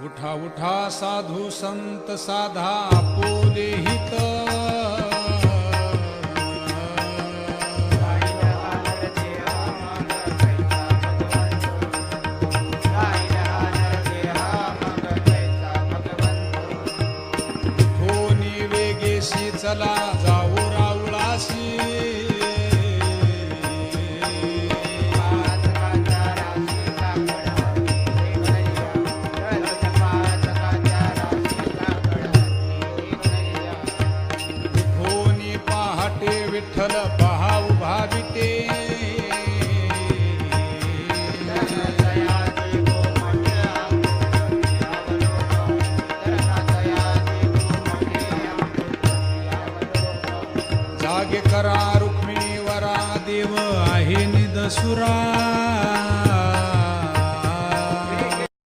उठा उठा साधू संत साधा आपुले हित कोणी वेगेशी चला जाऊ राऊळाशी विठ्ठल पहा उभा विटे जागे करा रुक्मिणी वरा देव आहे निदसुरा